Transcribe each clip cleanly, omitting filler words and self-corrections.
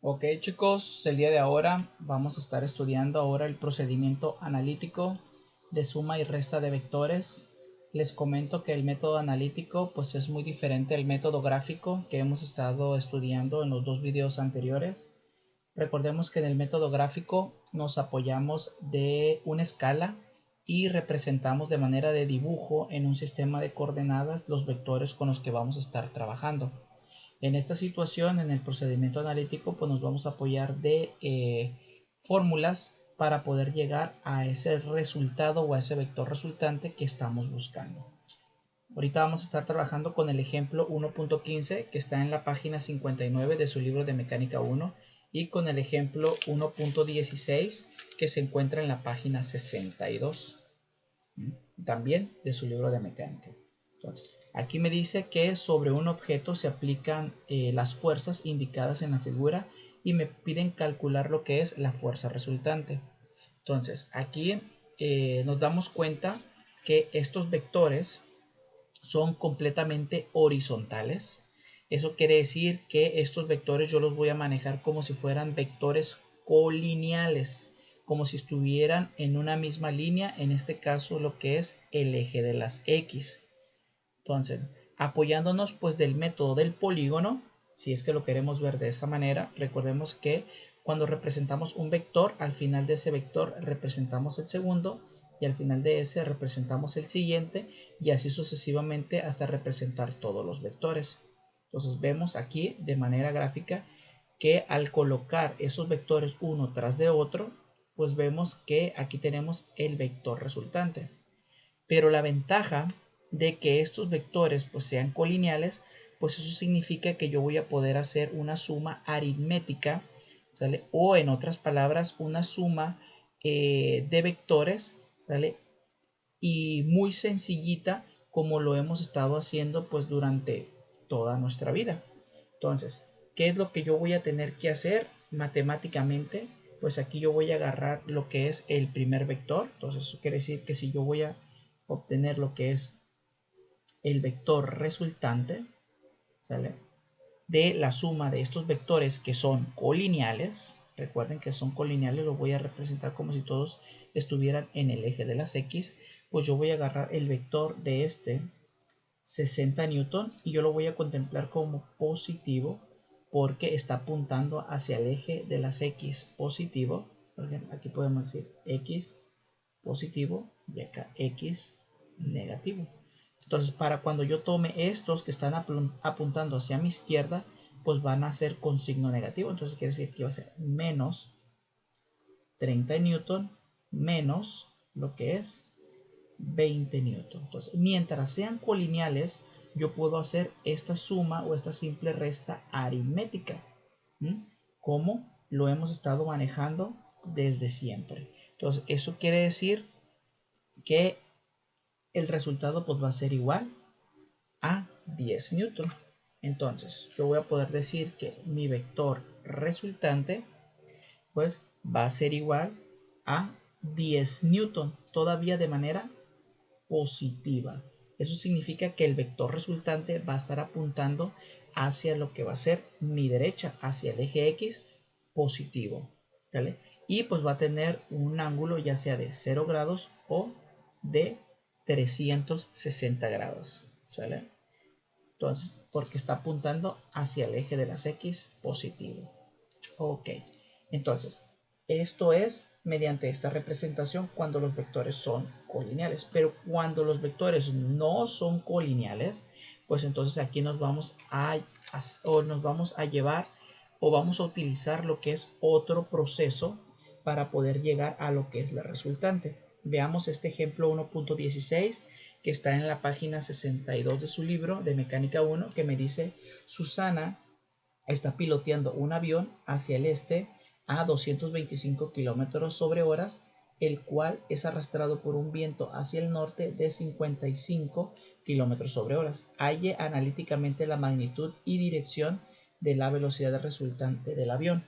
Ok chicos, el día de ahora vamos a estar estudiando ahora el procedimiento analítico de suma y resta de vectores. Les comento que el método analítico pues es muy diferente al método gráfico que hemos estado estudiando en los dos videos anteriores. Recordemos que en el método gráfico nos apoyamos de una escala y representamos de manera de dibujo en un sistema de coordenadas los vectores con los que vamos a estar trabajando. En esta situación, en el procedimiento analítico, pues nos vamos a apoyar de fórmulas para poder llegar a ese resultado o a ese vector resultante que estamos buscando. Ahorita vamos a estar trabajando con el ejemplo 1.15 que está en la página 59 de su libro de Mecánica 1 y con el ejemplo 1.16 que se encuentra en la página 62 también de su libro de Mecánica. Entonces, aquí me dice que sobre un objeto se aplican las fuerzas indicadas en la figura y me piden calcular lo que es la fuerza resultante. Entonces, aquí nos damos cuenta que estos vectores son completamente horizontales. Eso quiere decir que estos vectores yo los voy a manejar como si fueran vectores colineales, como si estuvieran en una misma línea, en este caso lo que es el eje de las X. Entonces, apoyándonos pues del método del polígono, si es que lo queremos ver de esa manera, recordemos que cuando representamos un vector, al final de ese vector representamos el segundo y al final de ese representamos el siguiente y así sucesivamente hasta representar todos los vectores. Entonces vemos aquí de manera gráfica que al colocar esos vectores uno tras de otro, pues vemos que aquí tenemos el vector resultante. Pero la ventaja de que estos vectores pues sean colineales, pues eso significa que yo voy a poder hacer una suma aritmética, ¿sale? O en otras palabras, una suma de vectores, ¿sale? Y muy sencillita como lo hemos estado haciendo pues durante toda nuestra vida. Entonces, ¿qué es lo que yo voy a tener que hacer matemáticamente? Pues aquí yo voy a agarrar lo que es el primer vector. Entonces eso quiere decir que si yo voy a obtener lo que es el vector resultante, ¿sale? De la suma de estos vectores que son colineales, recuerden que son colineales, lo voy a representar como si todos estuvieran en el eje de las X, pues yo voy a agarrar el vector de este 60 newton y yo lo voy a contemplar como positivo porque está apuntando hacia el eje de las X positivo. Por ejemplo, aquí podemos decir X positivo y acá X negativo. Entonces, para cuando yo tome estos que están apuntando hacia mi izquierda, pues van a ser con signo negativo. Entonces, quiere decir que va a ser menos 30 newton menos lo que es 20 newton. Entonces, mientras sean colineales, yo puedo hacer esta suma o esta simple resta aritmética, como lo hemos estado manejando desde siempre. Entonces, eso quiere decir que el resultado pues va a ser igual a 10 newton. Entonces yo voy a poder decir que mi vector resultante pues va a ser igual a 10 newton, todavía de manera positiva. Eso significa que el vector resultante va a estar apuntando hacia lo que va a ser mi derecha, hacia el eje X positivo, ¿vale? Y pues va a tener un ángulo ya sea de 0 grados o de 360 grados, ¿sale? Entonces, porque está apuntando hacia el eje de las X positivo. Ok, entonces, esto es mediante esta representación cuando los vectores son colineales. Pero cuando los vectores no son colineales, pues entonces aquí nos vamos a llevar o vamos a utilizar lo que es otro proceso para poder llegar a lo que es la resultante. Veamos este ejemplo 1.16 que está en la página 62 de su libro de Mecánica 1 que me dice: Susana está piloteando un avión hacia el este a 225 km sobre horas, el cual es arrastrado por un viento hacia el norte de 55 km sobre horas. Halle analíticamente la magnitud y dirección de la velocidad resultante del avión.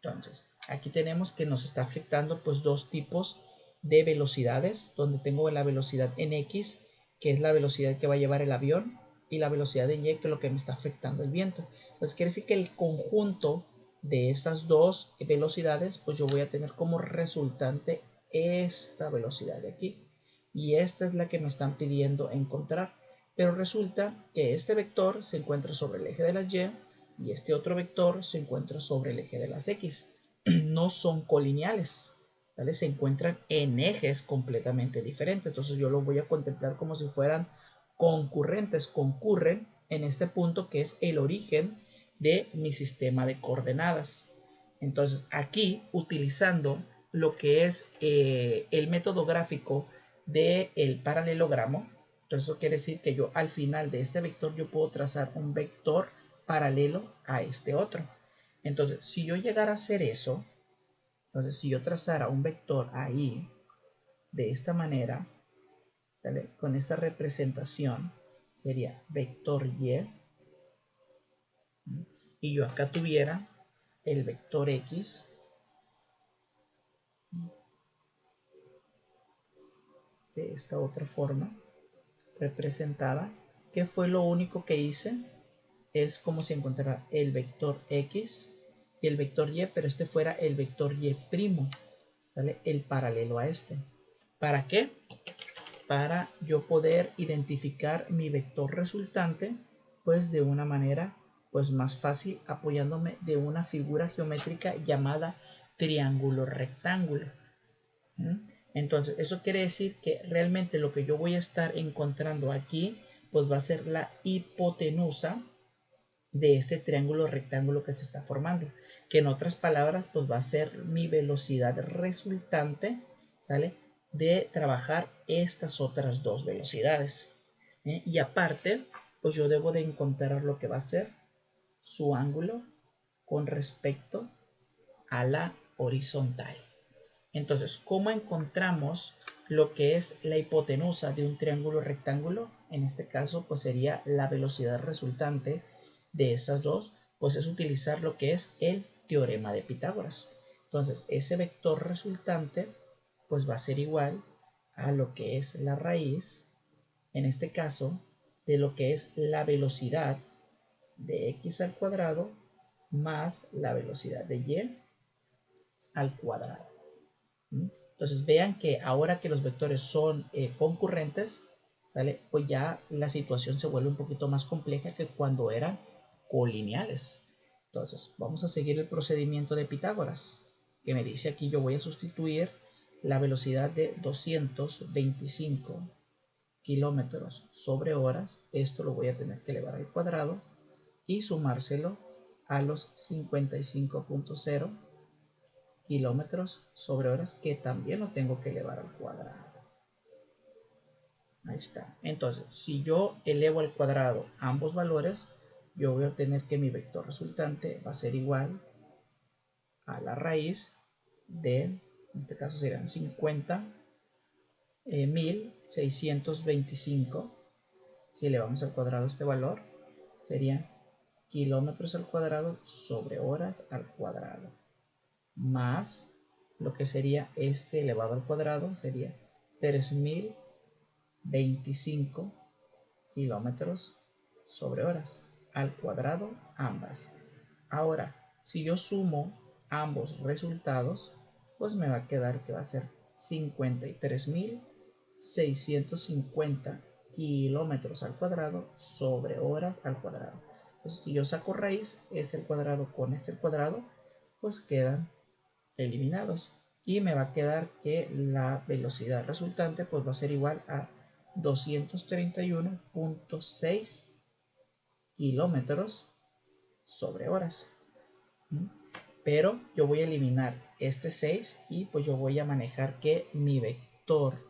Entonces, aquí tenemos que nos está afectando pues dos tipos de velocidades, donde tengo la velocidad en X, que es la velocidad que va a llevar el avión, y la velocidad en Y, que es lo que me está afectando el viento. Entonces quiere decir que el conjunto de estas dos velocidades, pues yo voy a tener como resultante esta velocidad de aquí. Y esta es la que me están pidiendo encontrar. Pero resulta que este vector se encuentra sobre el eje de las y este otro vector se encuentra sobre el eje de las x. No son colineales, ¿vale? Se encuentran en ejes completamente diferentes. Entonces yo los voy a contemplar como si fueran concurrentes. Concurren en este punto que es el origen de mi sistema de coordenadas. Entonces aquí, utilizando lo que es el método gráfico del paralelogramo, entonces eso quiere decir que yo al final de este vector yo puedo trazar un vector paralelo a este otro. Entonces si yo llegara a hacer eso, entonces si yo trazara un vector ahí de esta manera, ¿vale? Con esta representación sería vector y yo acá tuviera el vector x de esta otra forma representada. ¿Qué fue lo único que hice? Es como si encontrara el vector x y el vector y, pero este fuera el vector y primo, ¿vale? El paralelo a este. ¿Para qué? Para yo poder identificar mi vector resultante pues de una manera pues más fácil, apoyándome de una figura geométrica llamada triángulo rectángulo. Entonces eso quiere decir que realmente lo que yo voy a estar encontrando aquí pues va a ser la hipotenusa de este triángulo rectángulo que se está formando, que en otras palabras pues va a ser mi velocidad resultante, ¿sale? De trabajar estas otras dos velocidades. Y aparte pues yo debo de encontrar lo que va a ser su ángulo con respecto a la horizontal. Entonces, ¿cómo encontramos lo que es la hipotenusa de un triángulo rectángulo? En este caso pues sería la velocidad resultante de esas dos, pues es utilizar lo que es el teorema de Pitágoras. Entonces ese vector resultante pues va a ser igual a lo que es la raíz, en este caso, de lo que es la velocidad de x al cuadrado más la velocidad de y al cuadrado. Entonces vean que ahora que los vectores son concurrentes, ¿sale? Pues ya la situación se vuelve un poquito más compleja que cuando eran colineales. Entonces vamos a seguir el procedimiento de Pitágoras, que me dice aquí yo voy a sustituir la velocidad de 225 kilómetros sobre horas. Esto lo voy a tener que elevar al cuadrado y sumárselo a los 55.0 kilómetros sobre horas, que también lo tengo que elevar al cuadrado. Ahí está. Entonces, si yo elevo al cuadrado ambos valores, yo voy a obtener que mi vector resultante va a ser igual a la raíz de, en este caso serían 50.625. Si elevamos al cuadrado este valor, serían kilómetros al cuadrado sobre horas al cuadrado, más lo que sería este elevado al cuadrado, sería 3025 kilómetros sobre horas al cuadrado ambas. Ahora, si yo sumo ambos resultados, pues me va a quedar que va a ser 53.650 kilómetros al cuadrado sobre horas al cuadrado. Entonces, si yo saco raíz, este al cuadrado con este al cuadrado, pues quedan eliminados y me va a quedar que la velocidad resultante pues va a ser igual a 231.6 kilómetros sobre horas. Pero yo voy a eliminar este 6 y pues yo voy a manejar que mi vector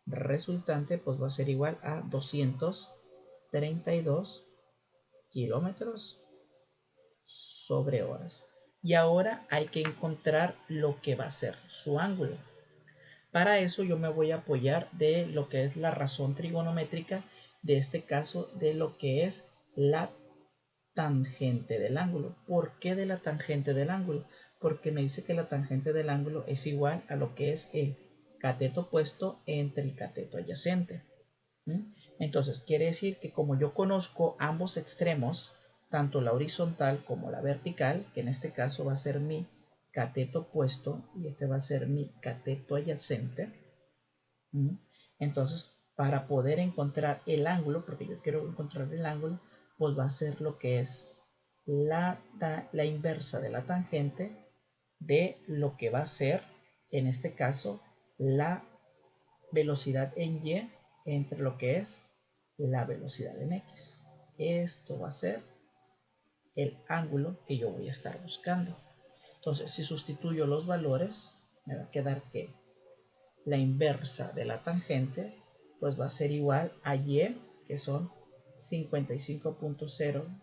resultante pues va a ser igual a 232 kilómetros sobre horas. Y ahora hay que encontrar lo que va a ser su ángulo. Para eso yo me voy a apoyar de lo que es la razón trigonométrica, de este caso de lo que es la tangente del ángulo. ¿Por qué de la tangente del ángulo? Porque me dice que la tangente del ángulo es igual a lo que es el cateto opuesto entre el cateto adyacente. Entonces quiere decir que como yo conozco ambos extremos, tanto la horizontal como la vertical, que en este caso va a ser mi cateto opuesto y este va a ser mi cateto adyacente. Entonces, para poder encontrar el ángulo, porque yo quiero encontrar el ángulo, pues va a ser lo que es la inversa de la tangente de lo que va a ser, en este caso, la velocidad en y entre lo que es la velocidad en x. Esto va a ser el ángulo que yo voy a estar buscando. Entonces, si sustituyo los valores, me va a quedar que la inversa de la tangente pues va a ser igual a y, que son 55.0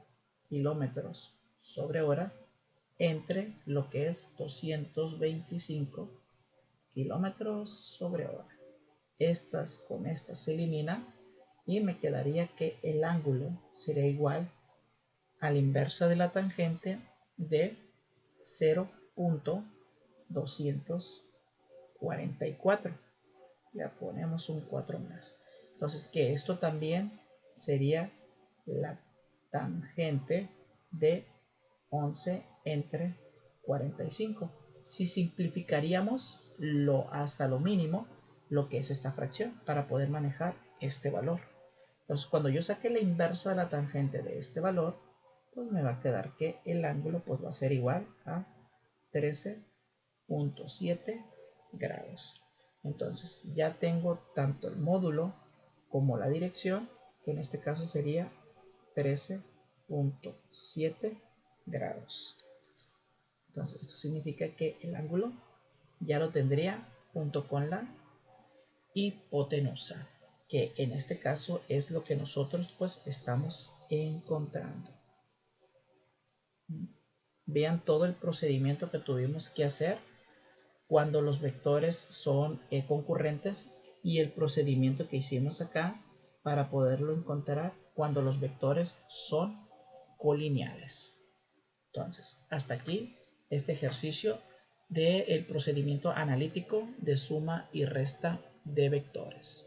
kilómetros sobre horas, entre lo que es 225 kilómetros sobre hora. Estas con estas se eliminan y me quedaría que el ángulo sería igual a la inversa de la tangente de 0.244. Ya ponemos un 4 más. Entonces, que esto también sería la tangente de 11 entre 45. Si simplificaríamos hasta lo mínimo lo que es esta fracción para poder manejar este valor. Entonces, cuando yo saque la inversa de la tangente de este valor, pues me va a quedar que el ángulo pues va a ser igual a 13.7 grados. Entonces ya tengo tanto el módulo como la dirección, que en este caso sería 13.7 grados. Entonces esto significa que el ángulo ya lo tendría junto con la hipotenusa, que en este caso es lo que nosotros pues estamos encontrando. Vean todo el procedimiento que tuvimos que hacer cuando los vectores son concurrentes y el procedimiento que hicimos acá para poderlo encontrar cuando los vectores son colineales. Entonces, hasta aquí este ejercicio del procedimiento analítico de suma y resta de vectores.